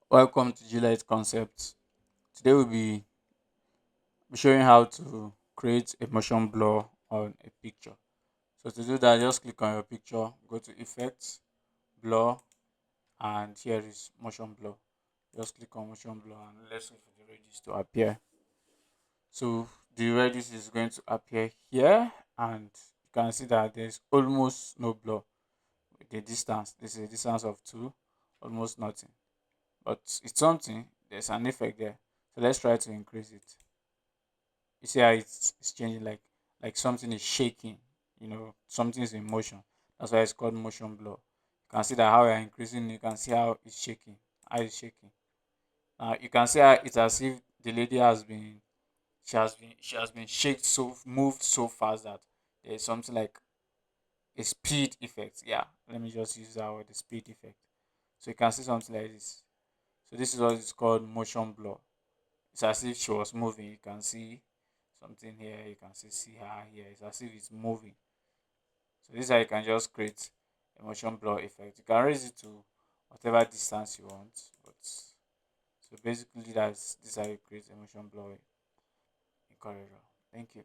Welcome to G-Lite Concepts. Today we'll be showing how to create a motion blur on a picture. So to do that, just click on your picture, go to Effects, Blur, and here is Motion Blur. Just click on Motion Blur and let's wait for the redis to appear. So the redis is going to appear here, and you can see that there's almost no blur with the distance. This is a distance of 2, almost nothing. But it's something, there's an effect there. So let's try to increase it. You see how it's changing, like something is shaking, something is in motion. That's why it's called motion blur. You can see that how we are increasing, you can see how it's shaking, you can see how it's as if the lady has been she has been shaked, so moved so fast that there's something like a speed effect. Yeah, let me just use that word, the speed effect. So you can see something like this. So this is what is called motion blur. It's as if she was moving. You can see something here. You can see her here. It's as if it's moving. So this is how you can just create a motion blur effect. You can raise it to whatever distance you want. But so basically, this is how you create a motion blur in CorelDRAW. Thank you.